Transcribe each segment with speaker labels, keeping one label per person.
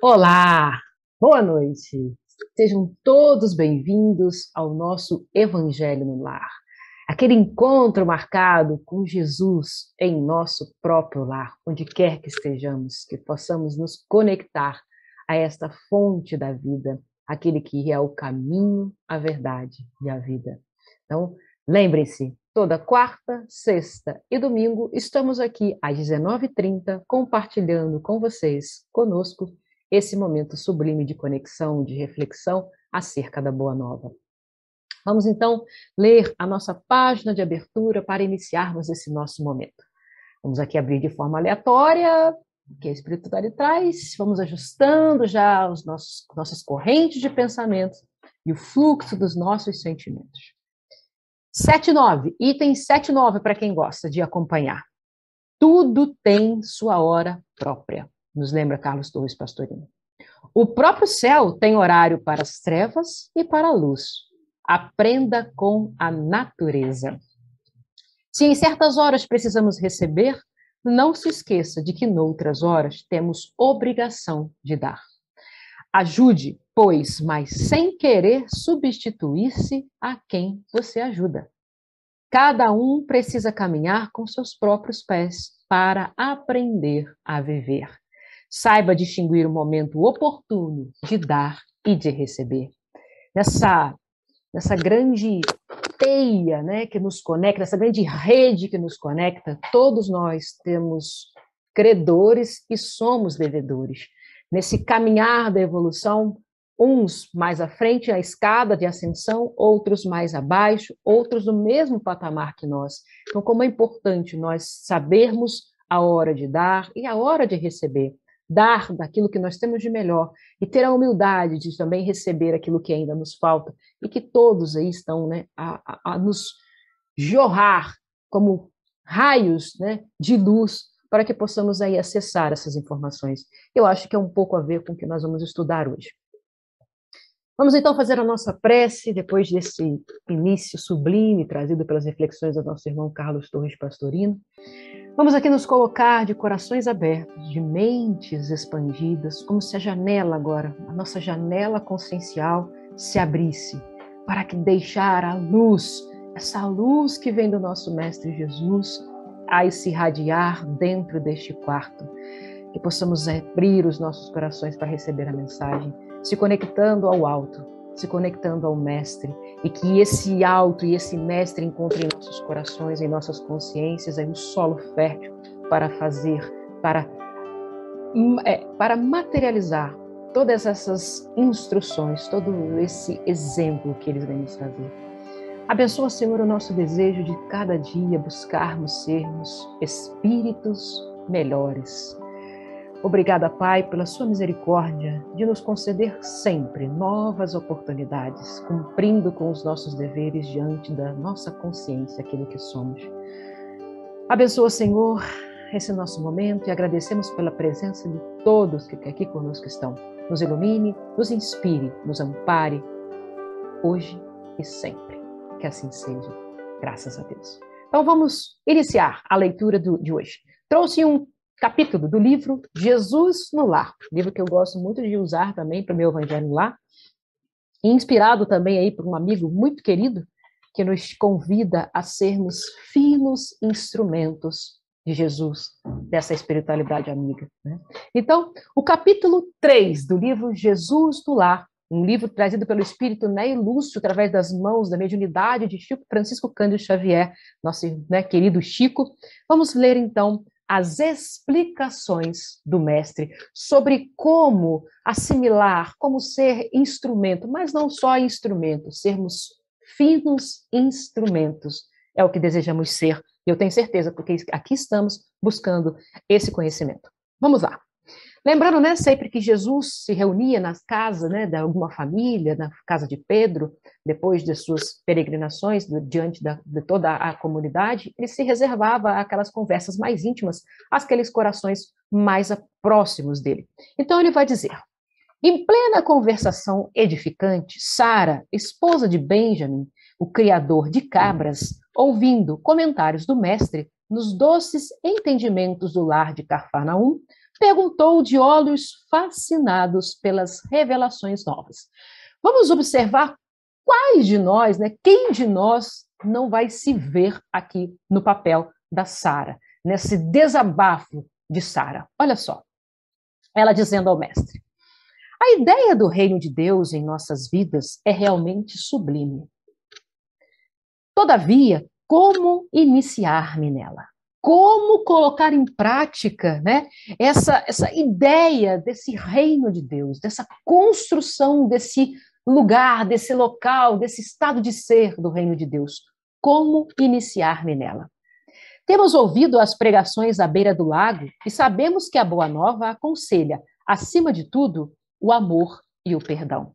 Speaker 1: Olá, boa noite. Sejam todos bem-vindos ao nosso Evangelho no Lar. Aquele encontro marcado com Jesus em nosso próprio lar, onde quer que estejamos, que possamos nos conectar a esta fonte da vida, aquele que é o caminho, a verdade e a vida. Então, lembrem-se, toda quarta, sexta e domingo estamos aqui às 19h30 compartilhando com vocês, conosco, esse momento sublime de conexão, de reflexão acerca da Boa Nova. Vamos então ler a nossa página de abertura para iniciarmos esse nosso momento. Vamos aqui abrir de forma aleatória, que a espiritualidade traz, vamos ajustando já nossas correntes de pensamentos e o fluxo dos nossos sentimentos. 7.9, item 7.9 para quem gosta de acompanhar. Tudo tem sua hora própria, nos lembra Carlos Torres Pastorino. O próprio céu tem horário para as trevas e para a luz. Aprenda com a natureza. Se em certas horas precisamos receber, não se esqueça de que noutras horas temos obrigação de dar. Ajude, pois, mas sem querer substituir-se a quem você ajuda. Cada um precisa caminhar com seus próprios pés para aprender a viver. Saiba distinguir o momento oportuno de dar e de receber. Nessa grande teia, né, que nos conecta, essa grande rede que nos conecta, todos nós temos credores e somos devedores. Nesse caminhar da evolução, uns mais à frente a escada de ascensão, outros mais abaixo, outros no mesmo patamar que nós. Então, como é importante nós sabermos a hora de dar e a hora de receber. Dar daquilo que nós temos de melhor e ter a humildade de também receber aquilo que ainda nos falta e que todos aí estão, né, a nos jorrar como raios, né, de luz para que possamos aí acessar essas informações. Eu acho que é um pouco a ver com o que nós vamos estudar hoje. Vamos então fazer a nossa prece, depois desse início sublime trazido pelas reflexões do nosso irmão Carlos Torres Pastorino. Vamos aqui nos colocar de corações abertos, de mentes expandidas, como se a janela agora, a nossa janela consciencial, se abrisse, para que deixar a luz, essa luz que vem do nosso Mestre Jesus, a se irradiar dentro deste quarto, que possamos abrir os nossos corações para receber a mensagem, se conectando ao alto, se conectando ao Mestre, e que esse alto e esse Mestre encontrem em nossos corações, em nossas consciências, aí um solo fértil para fazer, para materializar todas essas instruções, todo esse exemplo que eles vêm nos trazer. Abençoa, Senhor, o nosso desejo de cada dia buscarmos sermos espíritos melhores. Obrigada, Pai, pela sua misericórdia de nos conceder sempre novas oportunidades, cumprindo com os nossos deveres diante da nossa consciência, aquilo que somos. Abençoa, Senhor, esse nosso momento e agradecemos pela presença de todos que aqui conosco estão. Nos ilumine, nos inspire, nos ampare, hoje e sempre. Que assim seja, graças a Deus. Então vamos iniciar a leitura de hoje. Trouxe um capítulo do livro Jesus no Lar, livro que eu gosto muito de usar também para o meu Evangelho no Lar, inspirado também aí por um amigo muito querido, que nos convida a sermos finos instrumentos de Jesus, dessa espiritualidade amiga, né? Então, o capítulo 3 do livro Jesus no Lar, um livro trazido pelo Espírito Ney Lúcio, através das mãos da mediunidade de Chico Francisco Cândido Xavier, nosso, né, querido Chico. Vamos ler, então, as explicações do Mestre sobre como assimilar, como ser instrumento, mas não só instrumento, sermos finos instrumentos, é o que desejamos ser, e eu tenho certeza, porque aqui estamos buscando esse conhecimento. Vamos lá. Lembrando, né, sempre que Jesus se reunia nas casas, né, de alguma família, na casa de Pedro, depois de suas peregrinações diante de toda a comunidade, ele se reservava aquelas conversas mais íntimas, aqueles corações mais próximos dele. Então ele vai dizer: em plena conversação edificante, Sara, esposa de Benjamin, o criador de cabras, ouvindo comentários do mestre nos doces entendimentos do lar de Cafarnaum, perguntou de olhos fascinados pelas revelações novas. Vamos observar quais de nós, né, quem de nós não vai se ver aqui no papel da Sara, nesse desabafo de Sara. Olha só, ela dizendo ao mestre: a ideia do reino de Deus em nossas vidas é realmente sublime. Todavia, como iniciar-me nela? Como colocar em prática, né, essa ideia desse reino de Deus, dessa construção desse lugar, desse local, desse estado de ser do reino de Deus? Como iniciar-me nela? Temos ouvido as pregações à beira do lago e sabemos que a Boa Nova aconselha, acima de tudo, o amor e o perdão.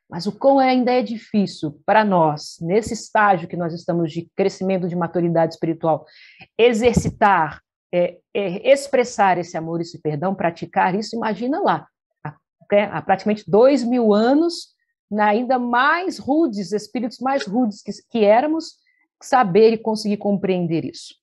Speaker 1: Mas o quão ainda é difícil para nós, nesse estágio que nós estamos de crescimento de maturidade espiritual, exercitar, expressar esse amor e esse perdão, praticar isso. Imagina lá, há praticamente 2000 anos, ainda mais rudes, espíritos mais rudes que éramos, saber e conseguir compreender isso.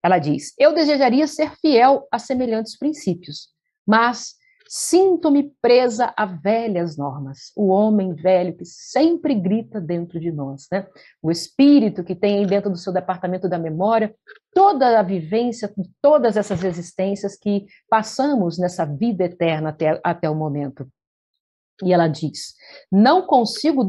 Speaker 1: Ela diz: eu desejaria ser fiel a semelhantes princípios, mas sinto-me presa a velhas normas, o homem velho que sempre grita dentro de nós, né? O espírito que tem aí dentro do seu departamento da memória toda a vivência, todas essas existências que passamos nessa vida eterna até o momento. E ela diz: não consigo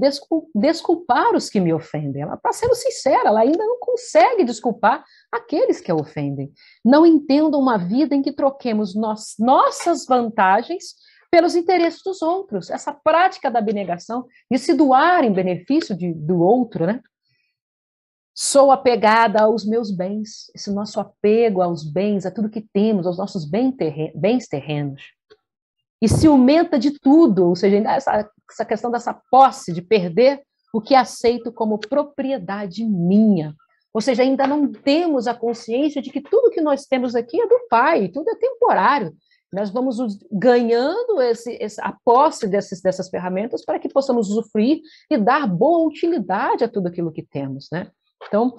Speaker 1: desculpar os que me ofendem. Ela está sendo sincera, ela ainda não consegue desculpar aqueles que a ofendem. Não entendo uma vida em que troquemos nossas vantagens pelos interesses dos outros. Essa prática da abnegação, de se doar em benefício do outro, né? Sou apegada aos meus bens. Esse nosso apego aos bens, a tudo que temos, aos nossos bens terrenos. E ciumenta de tudo, ou seja, essa questão dessa posse, de perder o que aceito como propriedade minha. Ou seja, ainda não temos a consciência de que tudo que nós temos aqui é do Pai, tudo é temporário. Nós vamos ganhando a posse dessas ferramentas para que possamos usufruir e dar boa utilidade a tudo aquilo que temos, né? Então,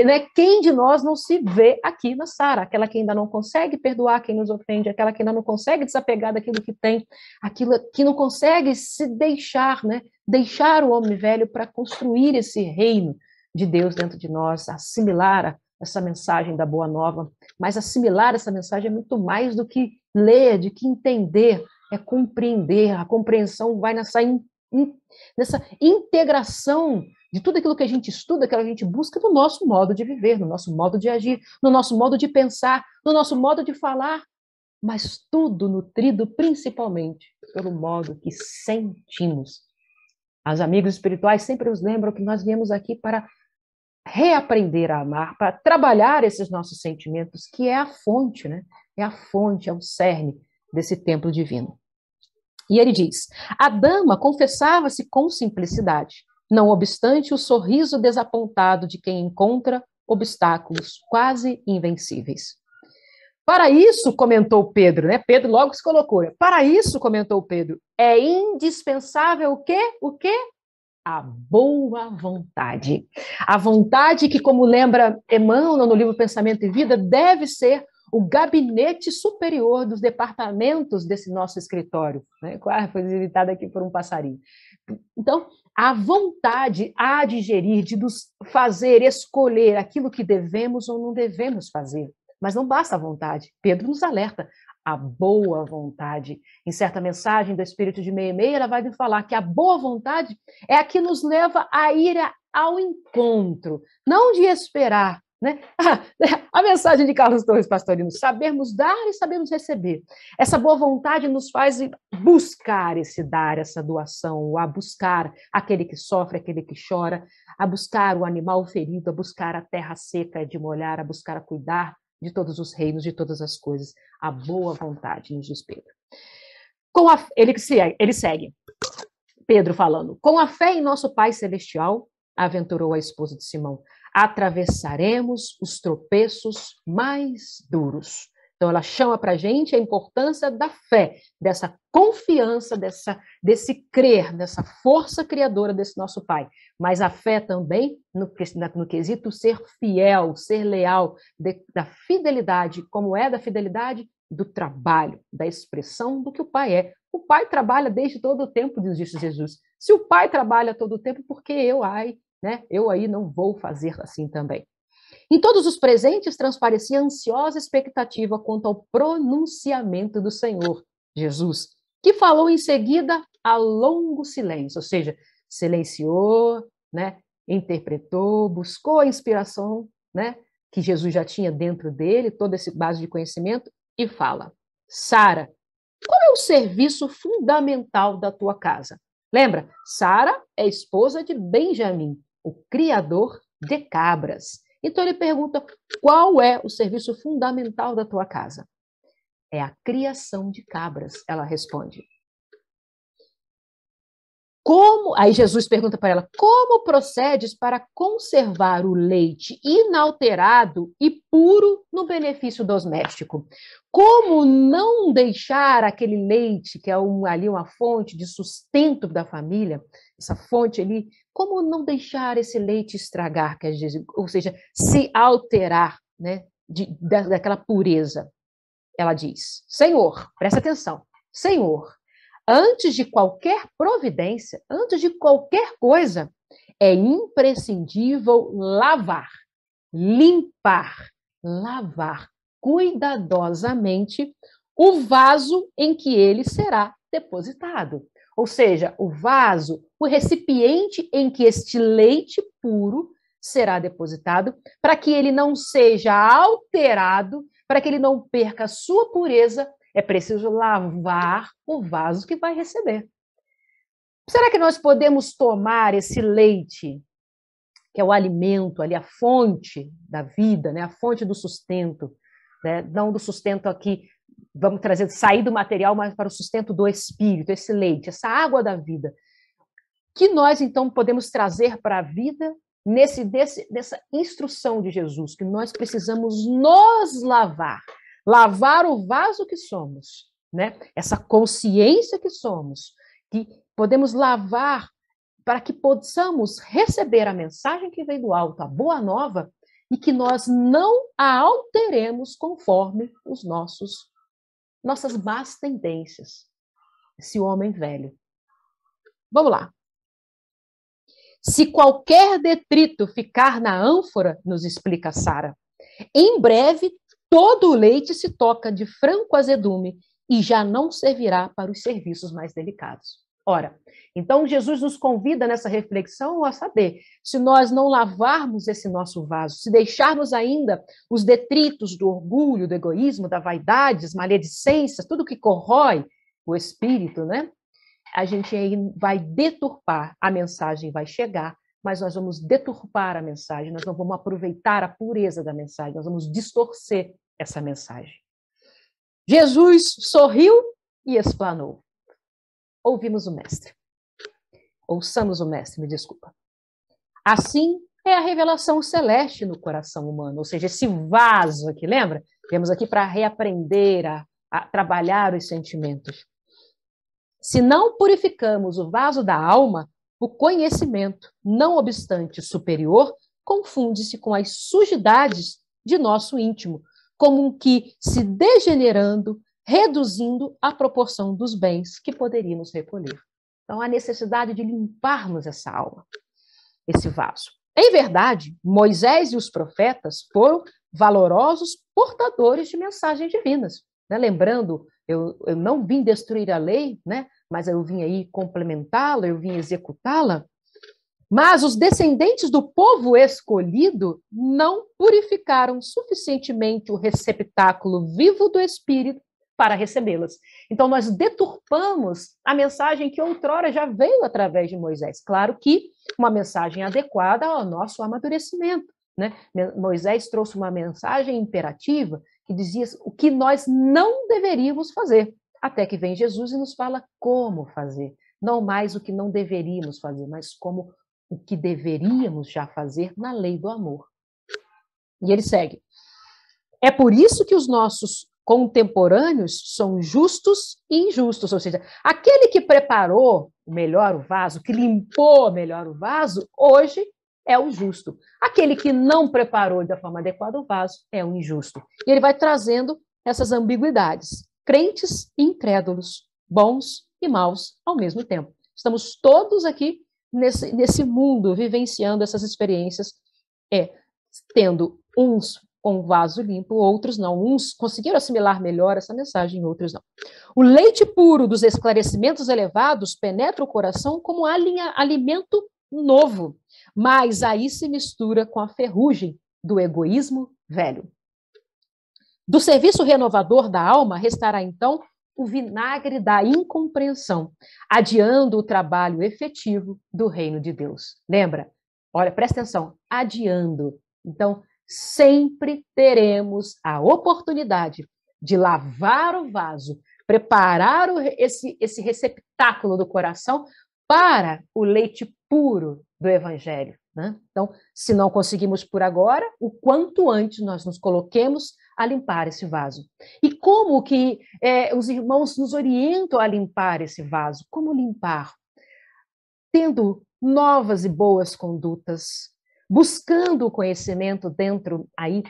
Speaker 1: né, quem de nós não se vê aqui na Sara? Aquela que ainda não consegue perdoar quem nos ofende, aquela que ainda não consegue desapegar daquilo que tem, aquilo que não consegue se deixar, né? Deixar o homem velho para construir esse reino de Deus dentro de nós, assimilar essa mensagem da Boa Nova. Mas assimilar essa mensagem é muito mais do que ler, do que entender, é compreender. A compreensão vai nessa integração de tudo aquilo que a gente estuda, que a gente busca no nosso modo de viver, no nosso modo de agir, no nosso modo de pensar, no nosso modo de falar, mas tudo nutrido principalmente pelo modo que sentimos. Os amigos espirituais sempre nos lembram que nós viemos aqui para reaprender a amar, para trabalhar esses nossos sentimentos, que é a fonte, né? É a fonte, é o cerne desse templo divino. E ele diz: a dama confessava-se com simplicidade, não obstante o sorriso desapontado de quem encontra obstáculos quase invencíveis. Para isso, comentou Pedro, né? Pedro logo se colocou. Para isso, comentou Pedro, é indispensável o quê? O quê? A boa vontade. A vontade que, como lembra Emmanuel no livro Pensamento e Vida, deve ser o gabinete superior dos departamentos desse nosso escritório, né? Foi visitado aqui por um passarinho. Então, a vontade há de gerir, de nos fazer escolher aquilo que devemos ou não devemos fazer. Mas não basta a vontade. Pedro nos alerta. A boa vontade. Em certa mensagem do Espírito de Meia e Meia, ela vai nos falar que a boa vontade é a que nos leva a ir ao encontro, não de esperar, né? A mensagem de Carlos Torres Pastorino: sabermos dar e sabermos receber. Essa boa vontade nos faz buscar esse dar, essa doação, a buscar aquele que sofre, aquele que chora, a buscar o animal ferido, a buscar a terra seca de molhar, a buscar a cuidar de todos os reinos, de todas as coisas. A boa vontade, nos diz Pedro. Ele segue, Pedro falando: com a fé em nosso Pai Celestial, aventurou a esposa de Simão, atravessaremos os tropeços mais duros. Então, ela chama para a gente a importância da fé, dessa confiança, desse crer, dessa força criadora desse nosso Pai. Mas a fé também no quesito ser fiel, ser leal, da fidelidade, como é da fidelidade? Do trabalho, da expressão do que o Pai é. O Pai trabalha desde todo o tempo, disse Jesus. Se o Pai trabalha todo o tempo, por que eu aí não vou fazer assim também? Em todos os presentes transparecia ansiosa expectativa quanto ao pronunciamento do Senhor Jesus, que falou em seguida a longo silêncio, ou seja, silenciou, interpretou, buscou a inspiração, que Jesus já tinha dentro dele, toda essa base de conhecimento, e fala: Sara, qual é o serviço fundamental da tua casa? Lembra, Sara é esposa de Benjamim, o criador de cabras. Então ele pergunta: qual é o serviço fundamental da tua casa? É a criação de cabras, ela responde. Aí Jesus pergunta para ela: como procedes para conservar o leite inalterado e puro no benefício doméstico? Como não deixar aquele leite, que é ali uma fonte de sustento da família, essa fonte ali, como não deixar esse leite estragar, ou seja, se alterar, daquela pureza? Ela diz: Senhor, presta atenção, Senhor, antes de qualquer providência, antes de qualquer coisa, é imprescindível lavar cuidadosamente o vaso em que ele será depositado. Ou seja, o vaso, o recipiente em que este leite puro será depositado, para que ele não seja alterado, para que ele não perca a sua pureza, é preciso lavar o vaso que vai receber. Será que nós podemos tomar esse leite, que é o alimento, ali a fonte da vida, a fonte do sustento, não do sustento aqui, vamos sair do material, mas para o sustento do espírito, esse leite, essa água da vida, que nós então podemos trazer para a vida dessa instrução de Jesus, que nós precisamos nos lavar o vaso que somos, essa consciência que somos, que podemos lavar para que possamos receber a mensagem que vem do alto, a boa nova, e que nós não a alteremos conforme nossas más tendências. Esse homem velho. Vamos lá. Se qualquer detrito ficar na ânfora, nos explica Sara, em breve todo o leite se toca de franco azedume e já não servirá para os serviços mais delicados. Ora, então Jesus nos convida nessa reflexão a saber, se nós não lavarmos esse nosso vaso, se deixarmos ainda os detritos do orgulho, do egoísmo, da vaidade, as maledicências, tudo que corrói o espírito, a gente aí vai deturpar, a mensagem vai chegar, mas nós vamos deturpar a mensagem, nós não vamos aproveitar a pureza da mensagem, nós vamos distorcer essa mensagem. Jesus sorriu e explanou. Ouvimos o mestre. Ouçamos o mestre, me desculpa. Assim é a revelação celeste no coração humano, ou seja, esse vaso aqui, lembra? Viemos aqui para reaprender a trabalhar os sentimentos. Se não purificamos o vaso da alma, o conhecimento, não obstante superior, confunde-se com as sujidades de nosso íntimo, como que se degenerando, reduzindo a proporção dos bens que poderíamos recolher. Então, há necessidade de limparmos essa alma, esse vaso. Em verdade, Moisés e os profetas foram valorosos portadores de mensagens divinas. Lembrando, eu não vim destruir a lei, mas eu vim aí complementá-la, eu vim executá-la. Mas os descendentes do povo escolhido não purificaram suficientemente o receptáculo vivo do Espírito para recebê-las. Então, nós deturpamos a mensagem que outrora já veio através de Moisés. Claro que uma mensagem adequada ao nosso amadurecimento. Moisés trouxe uma mensagem imperativa que dizia o que nós não deveríamos fazer, até que vem Jesus e nos fala como fazer. Não mais o que não deveríamos fazer, mas como o que deveríamos já fazer na lei do amor. E ele segue. É por isso que os nossos contemporâneos são justos e injustos, ou seja, aquele que preparou melhor o vaso, que limpou melhor o vaso, hoje é o justo. Aquele que não preparou da forma adequada o vaso é o injusto. E ele vai trazendo essas ambiguidades, crentes e incrédulos, bons e maus ao mesmo tempo. Estamos todos aqui nesse mundo vivenciando essas experiências, tendo uns com o vaso limpo, outros não. Uns conseguiram assimilar melhor essa mensagem, outros não. O leite puro dos esclarecimentos elevados penetra o coração como alimento novo, mas aí se mistura com a ferrugem do egoísmo velho. Do serviço renovador da alma restará então o vinagre da incompreensão, adiando o trabalho efetivo do reino de Deus. Lembra? Olha, presta atenção, adiando. Então, sempre teremos a oportunidade de lavar o vaso, preparar esse receptáculo do coração para o leite puro do Evangelho. Né? Então, se não conseguimos por agora, o quanto antes nós nos coloquemos a limpar esse vaso. E como que os irmãos nos orientam a limpar esse vaso? Como limpar? Tendo novas e boas condutas, buscando o conhecimento dentro aí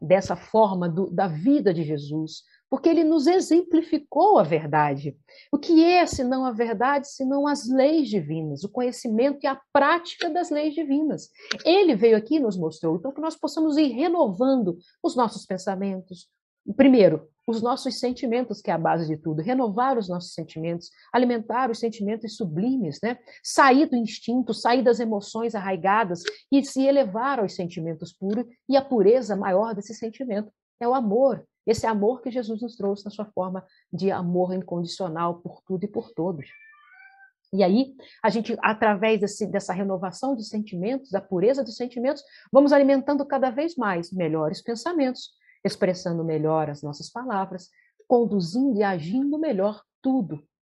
Speaker 1: dessa forma da vida de Jesus, porque ele nos exemplificou a verdade. O que é, senão a verdade, senão as leis divinas, o conhecimento e a prática das leis divinas. Ele veio aqui e nos mostrou, então, que nós possamos ir renovando os nossos pensamentos. Primeiro, os nossos sentimentos, que é a base de tudo, renovar os nossos sentimentos, alimentar os sentimentos sublimes, né? Sair do instinto, sair das emoções arraigadas e se elevar aos sentimentos puros, e a pureza maior desse sentimento é o amor, esse amor que Jesus nos trouxe na sua forma de amor incondicional por tudo e por todos. E aí, a gente, através dessa renovação de sentimentos, da pureza dos sentimentos, vamos alimentando cada vez mais melhores pensamentos, expressando melhor as nossas palavras, conduzindo e agindo melhor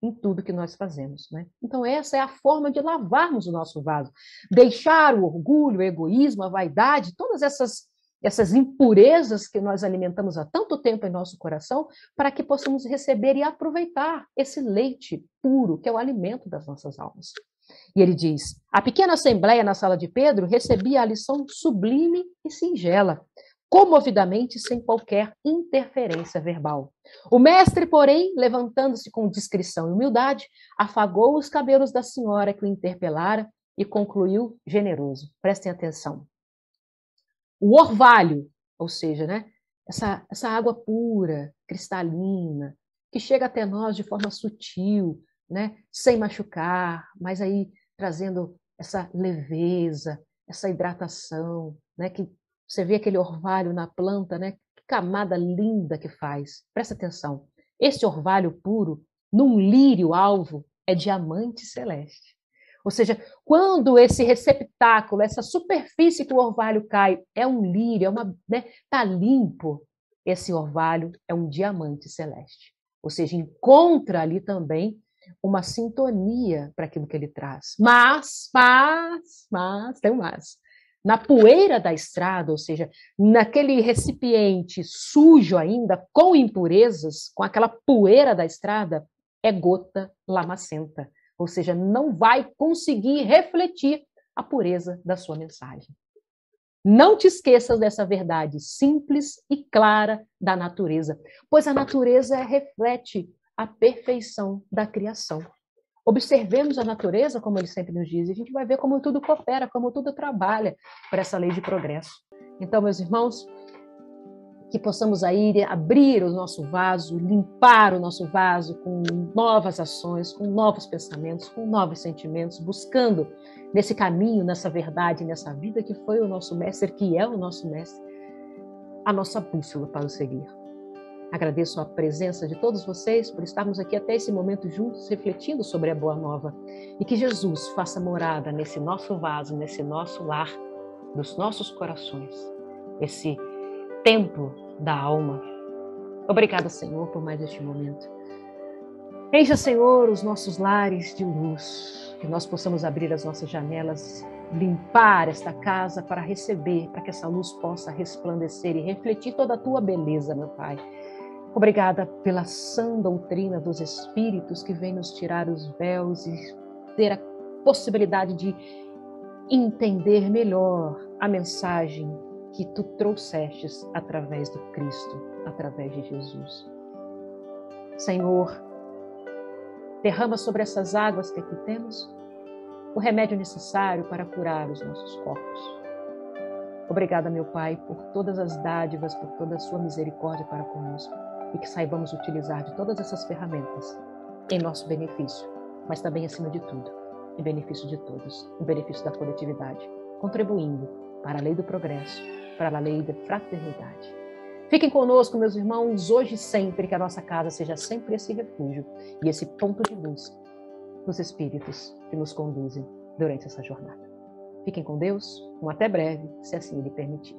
Speaker 1: em tudo que nós fazemos. Né? Então, essa é a forma de lavarmos o nosso vaso. Deixar o orgulho, o egoísmo, a vaidade, todas essas impurezas que nós alimentamos há tanto tempo em nosso coração, para que possamos receber e aproveitar esse leite puro, que é o alimento das nossas almas. E ele diz, a pequena assembleia na sala de Pedro recebia a lição sublime e singela, comovidamente, sem qualquer interferência verbal. O mestre, porém, levantando-se com discrição e humildade, afagou os cabelos da senhora que o interpelara e concluiu generoso. Prestem atenção. O orvalho, ou seja, né, essa água pura, cristalina, que chega até nós de forma sutil, né, sem machucar, mas aí trazendo essa leveza, essa hidratação, né, que você vê aquele orvalho na planta, né, que camada linda que faz. Presta atenção, esse orvalho puro, num lírio alvo, é diamante celeste. Ou seja, quando esse receptáculo, essa superfície que o orvalho cai, é um lírio, tá limpo, esse orvalho é um diamante celeste. Ou seja, encontra ali também uma sintonia para aquilo que ele traz. Mas, tem um mas. Na poeira da estrada, ou seja, naquele recipiente sujo ainda, com impurezas, com aquela poeira da estrada, é gota lamacenta. Ou seja, não vai conseguir refletir a pureza da sua mensagem. Não te esqueças dessa verdade simples e clara da natureza, pois a natureza reflete a perfeição da criação. Observemos a natureza, como ele sempre nos diz, e a gente vai ver como tudo coopera, como tudo trabalha para essa lei de progresso. Então, meus irmãos, que possamos aí abrir o nosso vaso, limpar o nosso vaso com novas ações, com novos pensamentos, com novos sentimentos, buscando nesse caminho, nessa verdade, nessa vida que foi o nosso mestre, que é o nosso mestre, a nossa bússola para o seguir. Agradeço a presença de todos vocês por estarmos aqui até esse momento juntos, refletindo sobre a Boa Nova, e que Jesus faça morada nesse nosso vaso, nesse nosso lar, nos nossos corações, esse templo da alma. Obrigada, Senhor, por mais este momento. Encha, Senhor, os nossos lares de luz, que nós possamos abrir as nossas janelas, limpar esta casa para receber, para que essa luz possa resplandecer e refletir toda a tua beleza, meu Pai. Obrigada pela sã doutrina dos Espíritos que vem nos tirar os véus e ter a possibilidade de entender melhor a mensagem que tu trouxestes através do Cristo, através de Jesus. Senhor, derrama sobre essas águas que aqui temos o remédio necessário para curar os nossos corpos. Obrigada, meu Pai, por todas as dádivas, por toda a sua misericórdia para conosco e que saibamos utilizar de todas essas ferramentas em nosso benefício, mas também, acima de tudo, em benefício de todos, em benefício da coletividade, contribuindo para a lei do progresso, para a lei da fraternidade. Fiquem conosco, meus irmãos, hoje e sempre, que a nossa casa seja sempre esse refúgio e esse ponto de luz dos Espíritos que nos conduzem durante essa jornada. Fiquem com Deus, até breve, se assim Ele permitir.